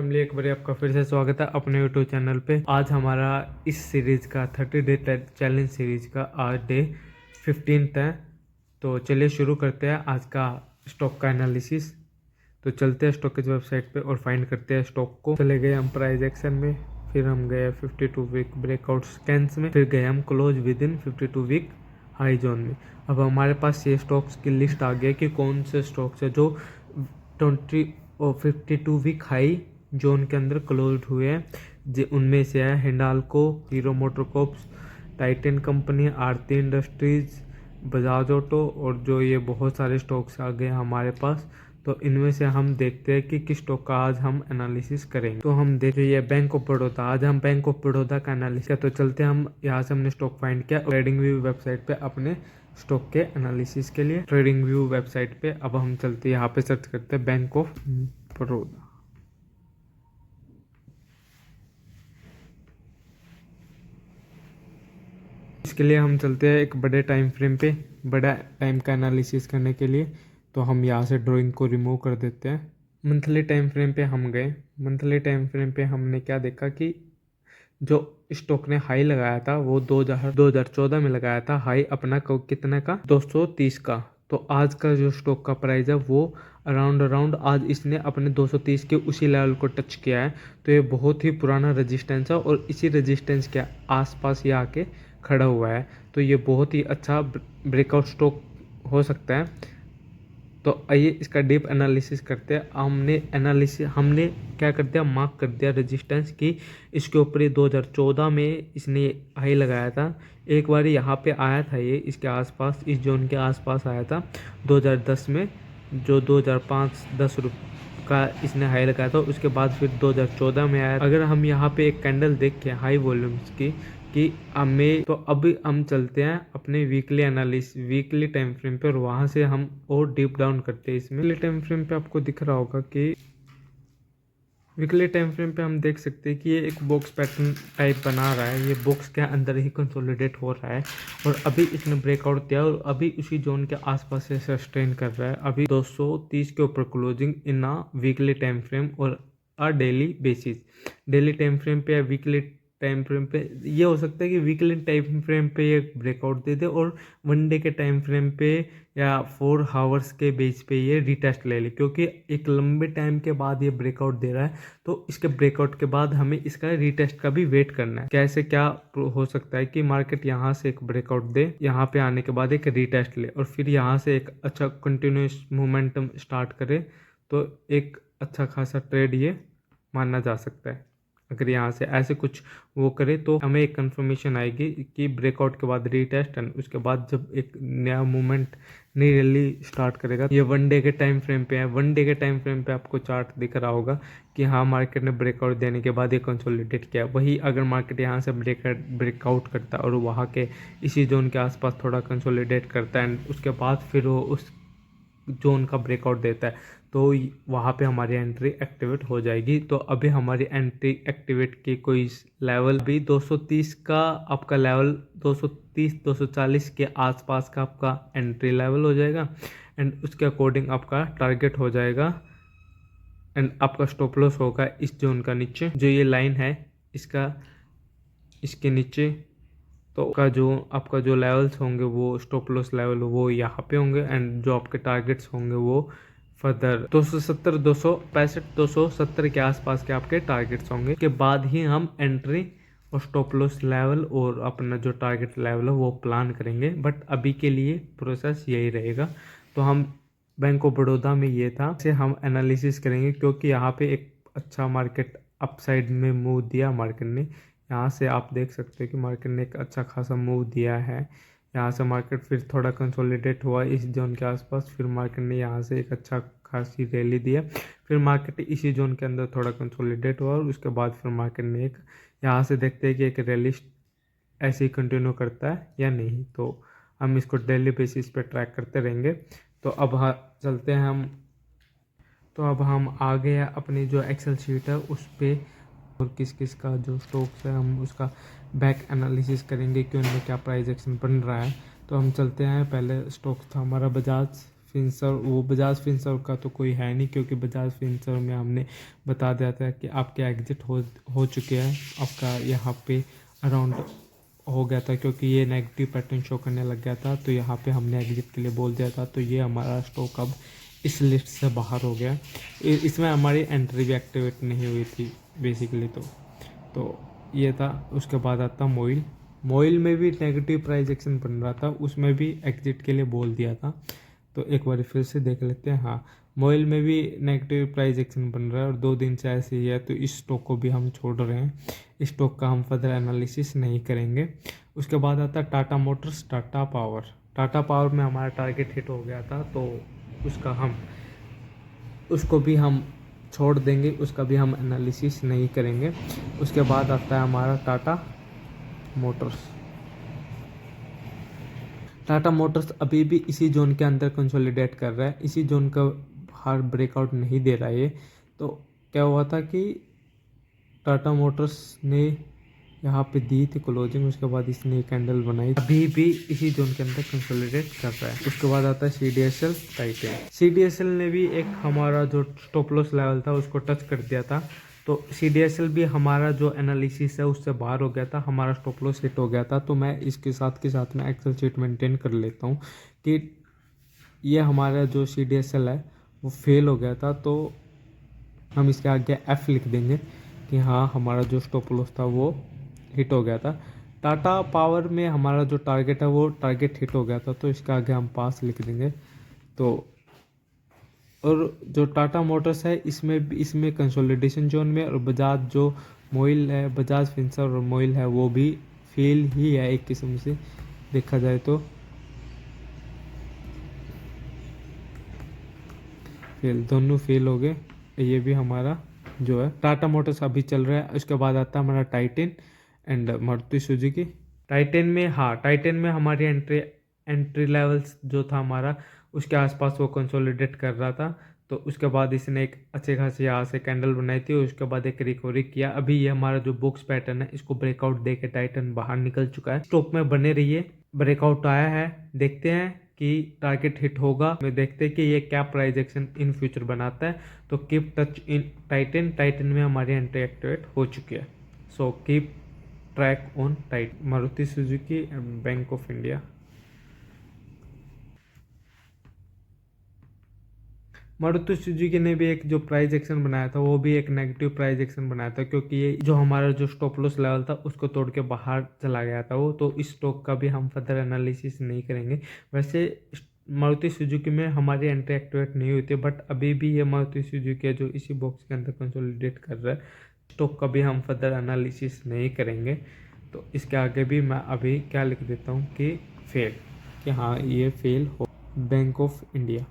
Family, एक बार आपका फिर से स्वागत है अपने यूट्यूब चैनल पे। आज हमारा इस सीरीज़ का 30 डे चैलेंज सीरीज़ का आज डे 15 है। तो चलिए शुरू करते हैं आज का स्टॉक का एनालिसिस। तो चलते हैं स्टॉकेज वेबसाइट पे और फाइंड करते हैं स्टॉक को। चले गए हम प्राइस एक्शन में, फिर हम गए 52 वीक ब्रेकआउट स्कैन्स में, फिर गए हम close within 52 week high zone में। अब हमारे पास ये स्टॉक्स की लिस्ट आ गई कि कौन से स्टॉक्स है जो 52 वीक हाई जोन के अंदर क्लोज हुए हैं। उनमें से है हिंडाल्को, हीरो मोटरकॉर्प्स, टाइटन कंपनी, आरती इंडस्ट्रीज, बजाज ऑटो और जो ये बहुत सारे स्टॉक्स आ गए हमारे पास। तो इनमें से हम देखते हैं कि किस स्टॉक का आज हम एनालिसिस करेंगे। तो हम देख रहे हैं बैंक ऑफ बड़ौदा। आज हम बैंक ऑफ बड़ौदा का एनालिसिस किया। तो चलते हैं, हम यहाँ से हमने स्टॉक फाइंड किया ट्रेडिंग व्यू वेबसाइट पे अपने स्टॉक के एनालिसिस के लिए। ट्रेडिंग व्यू वेबसाइट पे अब हम चलते हैं, यहाँ पे सर्च करते हैं बैंक ऑफ बड़ौदा। इसके लिए हम चलते हैं एक बड़े टाइम फ्रेम पे, बड़ा टाइम का एनालिसिस करने के लिए। तो हम यहाँ से ड्राइंग को रिमूव कर देते हैं। मंथली टाइम फ्रेम पे हम गए। मंथली टाइम फ्रेम पे हमने क्या देखा कि जो स्टॉक ने हाई लगाया था वो 2014 में लगाया था। हाई अपना कितने का, 230 का। तो आज का जो स्टॉक का प्राइस है वो अराउंड आज इसने अपने 230 के उसी लेवल को टच किया है। तो ये बहुत ही पुराना रेजिस्टेंस है और इसी रेजिस्टेंस के आसपास ये आके खड़ा हुआ है। तो ये बहुत ही अच्छा ब्रेकआउट स्टॉक हो सकता है। तो आइए इसका डीप एनालिसिस करते हैं। हमने क्या कर दिया, मार्क कर दिया रेजिस्टेंस की इसके ऊपर ही 2014 में इसने हाई लगाया था। एक बार यहाँ पे आया था, ये इसके आसपास, इस जोन के आसपास आया था 2010 में, जो 2005-10 का इसने हाई लगाया था। उसके बाद फिर 2014 में आया। अगर हम यहाँ पे एक कैंडल देख के हाई वॉल्यूम्स की कि हमें, तो अभी हम चलते हैं अपने वीकली टाइम फ्रेम पे और वहाँ से हम और डीप डाउन करते हैं इसमें। वीकली टाइम फ्रेम पे आपको दिख रहा होगा कि वीकली टाइम फ्रेम पे हम देख सकते हैं कि ये एक बॉक्स पैटर्न टाइप बना रहा है। ये बॉक्स के अंदर ही कंसोलिडेट हो रहा है और अभी इसने ब्रेकआउट दिया और अभी उसी जोन के आसपास से सस्टेन कर रहा है। अभी 230 के ऊपर closing in a weekly time frame और a daily basis. Daily time frame पे या वीकली टाइम फ्रेम पे ये हो सकता है कि वीकली टाइम फ्रेम पे ये ब्रेकआउट दे दे और वन डे के टाइम फ्रेम पे या 4 आवर्स के बेस पे ये रिटेस्ट ले ले, क्योंकि एक लंबे टाइम के बाद ये ब्रेकआउट दे रहा है। तो इसके ब्रेकआउट के बाद हमें इसका रिटेस्ट का भी वेट करना है। कैसे क्या हो सकता है कि मार्केट यहाँ से एक ब्रेकआउट दे, यहाँ पे आने के बाद एक रिटेस्ट ले और फिर यहाँ से एक अच्छा कंटिन्यूस मोमेंटम स्टार्ट करे, तो एक अच्छा खासा ट्रेड ये माना जा सकता है। अगर यहाँ से ऐसे कुछ वो करे तो हमें एक कंफर्मेशन आएगी कि ब्रेकआउट के बाद रीटेस्ट एंड उसके बाद जब एक नया मूवमेंट नई रैली स्टार्ट करेगा। ये वन डे के टाइम फ्रेम पे है। वन डे के टाइम फ्रेम पे आपको चार्ट दिख रहा होगा कि हाँ, मार्केट ने ब्रेकआउट देने के बाद ये कंसोलिडेट किया। वही अगर मार्केट यहाँ से ब्रेकआउट करता है और वहाँ के इसी जोन के आसपास थोड़ा कंसोलिडेट करता है एंड उसके बाद फिर वो उस जोन का ब्रेकआउट देता है, तो वहाँ पे हमारी एंट्री एक्टिवेट हो जाएगी। तो अभी हमारी एंट्री एक्टिवेट की कोई लेवल भी 230 का आपका लेवल, 230-240 के आसपास का आपका एंट्री लेवल हो जाएगा एंड उसके अकॉर्डिंग आपका टारगेट हो जाएगा एंड आपका स्टॉप लॉस होगा इस जोन का नीचे, जो ये लाइन है इसका, इसके नीचे। तो आपका जो लेवल्स होंगे वो स्टॉप लॉस लेवल वो यहाँ पे होंगे एंड जो आपके टारगेट्स होंगे वो फर्दर 270, 265, 270 के आसपास के आपके टारगेट्स होंगे। के बाद ही हम एंट्री और स्टॉप लॉस लेवल और अपना जो टारगेट लेवल है वो प्लान करेंगे। बट अभी के लिए प्रोसेस यही रहेगा। तो हम बैंक ऑफ बड़ौदा में ये था, इसे हम एनालिसिस करेंगे क्योंकि यहाँ पे एक अच्छा मार्केट अपसाइड में मूव दिया मार्केट ने। यहाँ से आप देख सकते हैं कि मार्केट ने एक अच्छा खासा मूव दिया है। यहाँ से मार्केट फिर थोड़ा कंसोलिडेट हुआ इस जोन के आसपास, फिर मार्केट ने यहाँ से एक अच्छा खासी रैली दिया, फिर मार्केट इसी जोन के अंदर थोड़ा कंसोलिडेट हुआ और उसके बाद फिर मार्केट ने एक, यहाँ से देखते हैं कि एक रैली ऐसे ही कंटिन्यू करता है या नहीं। तो हम इसको डेली बेसिस पे ट्रैक करते रहेंगे। तो अब चलते हैं हम, तो अब हम आ गए अपनी जो एक्सेल शीट है उस पर और किस किस का जो स्टॉक्स है हम उसका बैक एनालिसिस करेंगे कि उनमें क्या प्राइस एक्शन बन रहा है। तो हम चलते हैं, पहले स्टॉक था हमारा बजाज, फिनसर्व, वो बजाज फिनसर्व का तो कोई है नहीं, क्योंकि बजाज फिनसर्व में हमने बता दिया था कि आपके एग्जिट हो चुके हैं, आपका यहाँ पे अराउंड हो गया था, क्योंकि ये नेगेटिव पैटर्न शो करने लग गया था, तो यहाँ पे हमने एग्जिट के लिए बोल दिया था। तो ये हमारा स्टॉक अब इस लिस्ट से बाहर हो गया। इसमें हमारी एंट्री भी एक्टिवेट नहीं हुई थी बेसिकली। तो ये था। उसके बाद आता मोइल। मोइल में भी नेगेटिव प्राइस एक्शन बन रहा था, उसमें भी एग्जिट के लिए बोल दिया था। तो एक बार फिर से देख लेते हैं। हाँ, मोइल में भी नेगेटिव प्राइस एक्शन बन रहा है और 2 दिन से ऐसे ही है, तो इस स्टॉक को भी हम छोड़ रहे हैं। इस स्टॉक का हम फर्दर एनालिसिस नहीं करेंगे। उसके बाद आता है Tata Motors, Tata power. Tata power में हमारा टारगेट हिट हो गया था, तो उसको भी हम छोड़ देंगे, उसका भी हम एनालिसिस नहीं करेंगे। उसके बाद आता है हमारा टाटा मोटर्स। टाटा मोटर्स अभी भी इसी जोन के अंदर कंसोलिडेट कर रहा है, इसी जोन का बाहर ब्रेकआउट नहीं दे रहा है ये। तो क्या हुआ था कि टाटा मोटर्स ने यहाँ पे दी थी क्लोजिंग, उसके बाद इसने एक कैंडल बनाई, अभी भी इसी जोन के अंदर कंसोलिडेट कर रहा है। उसके बाद आता है CDSL टाइटन। CDSL ने भी एक हमारा जो स्टॉप लॉस लेवल था उसको टच कर दिया था, तो CDSL भी हमारा जो एनालिसिस है उससे बाहर हो गया था, हमारा स्टॉप लॉस हिट हो गया था। तो मैं इसके साथ के साथ में एक्सेल शीट मेंटेन कर लेता हूँ कि ये हमारा जो CDSL है वो फेल हो गया था, तो हम इसके आगे F लिख देंगे कि हाँ, हमारा जो स्टॉप लॉस था वो हिट हो गया था। टाटा पावर में हमारा जो टारगेट है वो टारगेट हिट हो गया था, तो इसके आगे हम पास लिख देंगे। तो और जो टाटा मोटर्स है इसमें कंसोलिडेशन जोन में, और बजाज जो मोइल है, बजाज फिनसर्व और मोइल है, वो भी फेल ही है एक किस्म से देखा जाए तो। दोनों फेल हो गए। ये भी हमारा जो है टाटा मोटर्स अभी चल रहा है। उसके बाद आता है हमारा Titan and Maruti Suzuki. Titan में, हाँ, टाइटन में हमारी एंट्री लेवल्स जो था हमारा उसके आसपास वो कंसोलिडेट कर रहा था। तो उसके बाद इसने एक अच्छे खासे यहाँ से कैंडल बनाई थी, उसके बाद एक रिकवरी किया। अभी ये हमारा जो बुक्स पैटर्न है इसको ब्रेकआउट दे के टाइटन बाहर निकल चुका है। स्टॉक में बने रहिए, ब्रेकआउट आया है, देखते हैं कि टारगेट हिट होगा। मैं देखते हैं कि ये क्या प्राइस एक्शन इन फ्यूचर बनाता है। तो कीप टच इन टाइटन में हमारी एंट्री एक्टिवेट हो चुकी है। So keep track on Titan. Maruti Suzuki and bank of India. Maruti Suzuki ने भी एक जो प्राइस एक्शन बनाया था वो भी एक नेगेटिव प्राइस एक्शन बनाया था, क्योंकि ये जो हमारा जो स्टॉप लॉस लेवल था उसको तोड़ के बाहर चला गया था वो। तो इस स्टॉक का भी हम फर्दर एनालिसिस नहीं करेंगे। वैसे मारुति सुजुकी में हमारी एंट्री एक्टिवेट नहीं हुई थी, बट अभी भी ये मारुति सुजुकी है जो इसी बॉक्स के अंदर कंसोलिडेट कर रहा है। स्टॉक का भी हम फर्दर एनालिसिस नहीं करेंगे। तो इसके आगे भी मैं अभी क्या लिख देता हूँ कि फेल, कि हाँ ये फेल हो। Bank of India.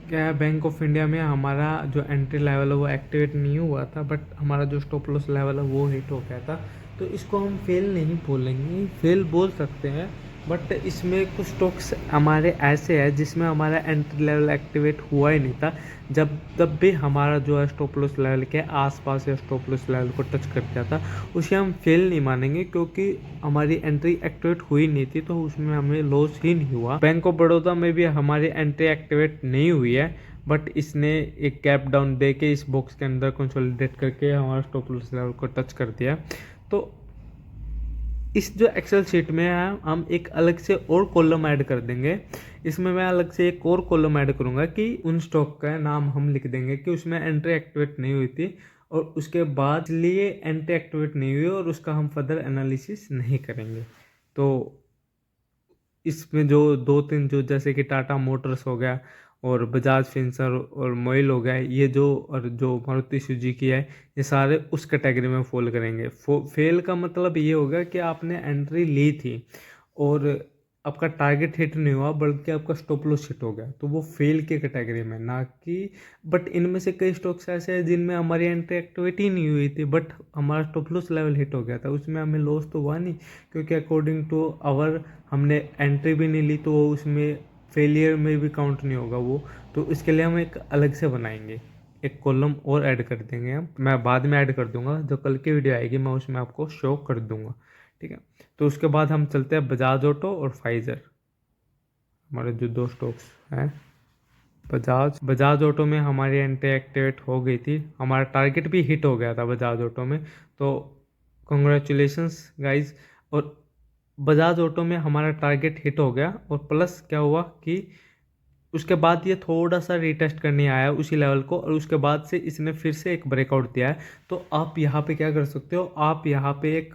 क्या है, बैंक ऑफ इंडिया में हमारा जो एंट्री लेवल है वो एक्टिवेट नहीं हुआ था, बट हमारा जो स्टॉप लॉस लेवल है वो हिट हो गया था। तो इसको हम फेल नहीं बोलेंगे, फेल बोल सकते हैं, बट इसमें कुछ स्टॉक्स हमारे ऐसे हैं जिसमें हमारा एंट्री लेवल एक्टिवेट हुआ ही नहीं था। जब भी हमारा जो है स्टॉप लॉस लेवल के आसपास या स्टॉप लॉस लेवल को टच कर दिया था, उसे हम फेल नहीं मानेंगे, क्योंकि हमारी एंट्री एक्टिवेट हुई नहीं थी, तो उसमें हमें लॉस ही नहीं हुआ। बैंक ऑफ बड़ौदा में भी हमारी एंट्री एक्टिवेट नहीं हुई है, बट इसने एक गैप डाउन दे के इस बॉक्स के अंदर कंसोलिडेट करके हमारा स्टॉप लॉस लेवल को टच कर दिया। तो इस जो एक्सेल शीट में है हम एक अलग से और कॉलम ऐड कर देंगे। इसमें मैं अलग से एक और कॉलम ऐड करूंगा कि उन स्टॉक का नाम हम लिख देंगे कि उसमें एंट्री एक्टिवेट नहीं हुई थी, और उसके बाद लिए एंट्री एक्टिवेट नहीं हुई, और उसका हम फर्दर एनालिसिस नहीं करेंगे। तो इसमें जो 2-3 जो जैसे कि टाटा मोटर्स हो गया और बजाज फिनसर्व और मोइल हो गया, ये जो और जो मारुति सुजुकी है, ये सारे उस कैटेगरी में फॉल करेंगे। फेल का मतलब ये होगा कि आपने एंट्री ली थी और आपका टारगेट हिट नहीं हुआ, बल्कि आपका स्टॉप लॉस हिट हो गया, तो वो फेल की कैटेगरी में ना कि। बट इनमें से कई स्टॉक्स ऐसे हैं जिनमें हमारी एंट्री एक्टिविटी नहीं हुई थी, बट हमारा स्टॉप लॉस लेवल हिट हो गया था, उसमें हमें लॉस तो हुआ नहीं, क्योंकि अकॉर्डिंग टू आवर हमने एंट्री भी नहीं ली, तो वो उसमें फेलियर में भी काउंट नहीं होगा वो। तो इसके लिए हम एक अलग से बनाएंगे एक कॉलम और ऐड कर देंगे हम, मैं बाद में ऐड कर दूंगा, जो कल की वीडियो आएगी मैं उसमें आपको शो कर दूंगा, ठीक है। तो उसके बाद हम चलते हैं बजाज ऑटो और फाइजर, हमारे जो दो स्टॉक्स हैं। बजाज ऑटो में हमारी एंट्री एक्टिवेट हो गई थी, हमारा टारगेट भी हिट हो गया था बजाज ऑटो में, तो कॉन्ग्रेचुलेशंस गाइज। और बजाज ऑटो में हमारा टारगेट हिट हो गया, और प्लस क्या हुआ कि उसके बाद ये थोड़ा सा रीटेस्ट करने आया उसी लेवल को, और उसके बाद से इसने फिर से एक ब्रेकआउट दिया है। तो आप यहाँ पे क्या कर सकते हो, आप यहाँ पे एक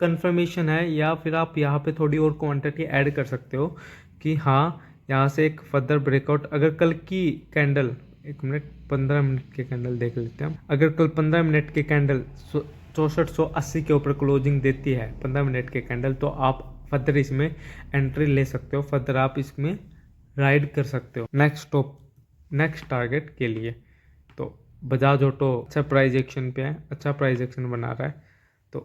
कंफर्मेशन है, या फिर आप यहाँ पे थोड़ी और क्वांटिटी ऐड कर सकते हो कि हाँ यहाँ से एक फर्दर ब्रेकआउट, अगर कल की कैंडल, 1 मिनट 15 मिनट के कैंडल देख लेते हैं हम, अगर कल 15 मिनट की कैंडल 6480 के ऊपर क्लोजिंग देती है 15 मिनट के कैंडल, तो आप फर्दर इसमें एंट्री ले सकते हो, फर्दर आप इसमें राइड कर सकते हो नेक्स्ट टारगेट के लिए। तो बजाज ऑटो अच्छा प्राइस एक्शन पे है, अच्छा प्राइस एक्शन बना रहा है। तो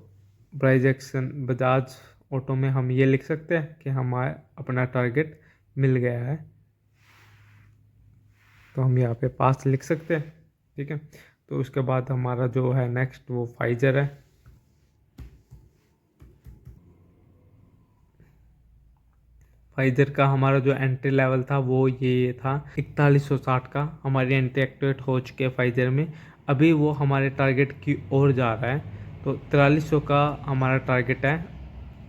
प्राइस एक्शन बजाज ऑटो में हम ये लिख सकते हैं कि हमारा अपना टारगेट मिल गया है, तो हम यहाँ पे पास लिख सकते हैं, ठीक है। तो उसके बाद हमारा जो है नेक्स्ट वो फाइजर है। फाइजर का हमारा जो एंट्री लेवल था वो ये था 4160 का, हमारी एंट्री एक्टिवेट हो चुकी है फाइजर में, अभी वो हमारे टारगेट की ओर जा रहा है। तो 4300 का हमारा टारगेट है,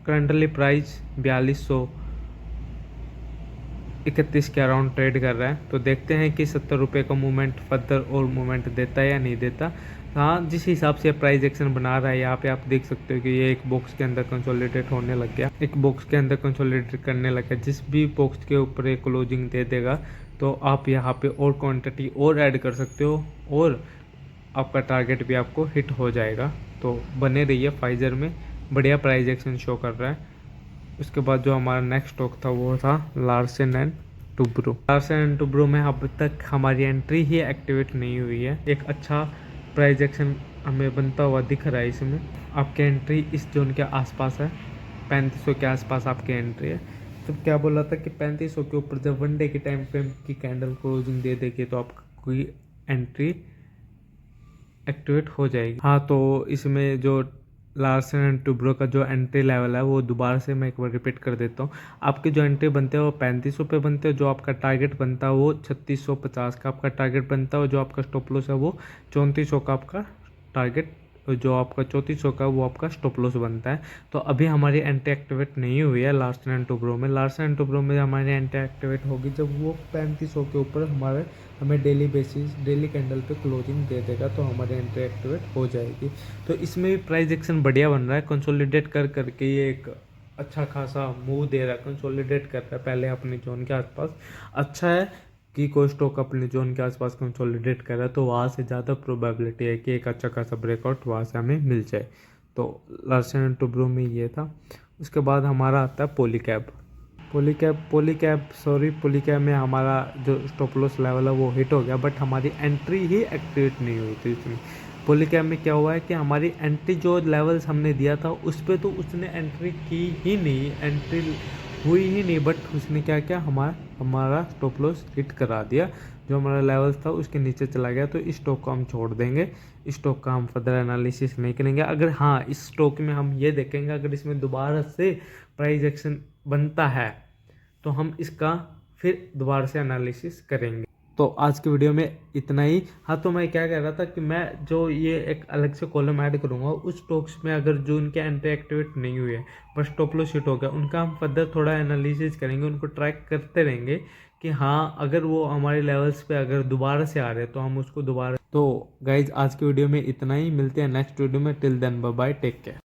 करंटली प्राइस 4231 के अराउंड ट्रेड कर रहा है। तो देखते हैं कि 70 रुपये का मूवमेंट फर्दर और मूवमेंट देता है या नहीं देता। हाँ, जिस हिसाब से प्राइस एक्शन बना रहा है यहाँ पे आप देख सकते हो कि ये एक बॉक्स के अंदर कंसोलिडेट होने लग गया, एक बॉक्स के अंदर कंसोलिडेट करने लग गया। जिस भी बॉक्स के ऊपर एक क्लोजिंग दे देगा तो आप यहाँ पे और क्वांटिटी और ऐड कर सकते हो, और आपका टारगेट भी आपको हिट हो जाएगा। तो बने रहिए फाइजर में, बढ़िया प्राइस एक्शन शो कर रहा है। उसके बाद जो हमारा नेक्स्ट स्टॉक था वो था लार्सन एंड टुब्रो में अब तक हमारी एंट्री ही एक्टिवेट नहीं हुई है। एक अच्छा प्राइस एक्शन हमें बनता हुआ दिख रहा है इसमें। आपकी एंट्री इस जोन के आसपास है, 3500 के आसपास आपकी एंट्री है। तो क्या बोला था कि 3500 के ऊपर जब वन डे के टाइम फ्रेम की कैंडल क्लोजिंग दे देगी तो आपकी एंट्री एक्टिवेट हो जाएगी। हाँ, तो इसमें जो लार्सन एंड टुब्रो का जो एंट्री लेवल है वो दोबारा से मैं एक बार रिपीट कर देता हूँ। आपके जो एंट्री बनते हैं वो 3500 पे बनते हैं, जो आपका टारगेट बनता है वो 3650 का आपका टारगेट बनता है, जो आपका स्टॉप लॉस है वो 3400 का आपका टारगेट, जो आपका 3400 का वो आपका स्टॉप लॉस बनता है। तो अभी हमारी एंट्री एक्टिवेट नहीं हुई है लार्सन एंड टुब्रो में। लार्सन एंड टुब्रो में हमारी एंट्री एक्टिवेट होगी जब वो 3500 के ऊपर हमें डेली कैंडल पे क्लोजिंग दे देगा, तो हमारी एंट्री एक्टिवेट हो जाएगी। तो इसमें भी प्राइस एक्शन बढ़िया बन रहा है, कंसोलिडेट कर करके ये एक अच्छा खासा मूव दे रहा है, कंसोलिडेट कर रहा है पहले अपने जोन के आसपास। अच्छा है कि कोई स्टॉक अपने जोन के आसपास कंसोलिडेट कर रहा है, तो वहाँ से ज़्यादा प्रोबेबिलिटी है कि एक अच्छा खासा ब्रेकआउट वहाँ से हमें मिल जाए। तो लार्सन एंड टुब्रो में ये था। उसके बाद हमारा आता है पॉलीकैब में हमारा जो स्टॉप लॉस लेवल है वो हिट हो गया, बट हमारी एंट्री ही एक्टिवेट नहीं हुई थी इसमें। पॉलीकैब में क्या हुआ है कि हमारी एंट्री जो लेवल्स हमने दिया था उस पर तो उसने एंट्री की ही नहीं, एंट्री हुई ही नहीं, बट उसने क्या किया, हमारा स्टॉप लॉस हिट करा दिया, जो हमारा लेवल था उसके नीचे चला गया। तो इस स्टॉक को हम छोड़ देंगे, इस स्टॉक का हम फर्दर एनालिसिस नहीं करेंगे। अगर हाँ, इस स्टॉक में हम ये देखेंगे अगर इसमें दोबारा से प्राइस एक्शन बनता है तो हम इसका फिर दोबारा से एनालिसिस करेंगे। तो आज की वीडियो में इतना ही। हाँ, तो मैं क्या कह रहा था कि मैं जो ये एक अलग से कॉलम ऐड करूँगा उस स्टॉक्स में अगर जो उनके एंट्री एक्टिवेट नहीं हुए हैं बस स्टॉप लॉस हिट हो गया, उनका हम फर्दर थोड़ा एनालिसिस करेंगे, उनको ट्रैक करते रहेंगे कि हाँ अगर वो हमारे लेवल्स पे अगर दोबारा से आ रहे हैं तो हम उसको दोबारा। तो गाइज आज की वीडियो में इतना ही, मिलते हैं नेक्स्ट वीडियो में। Till then bye bye, take care.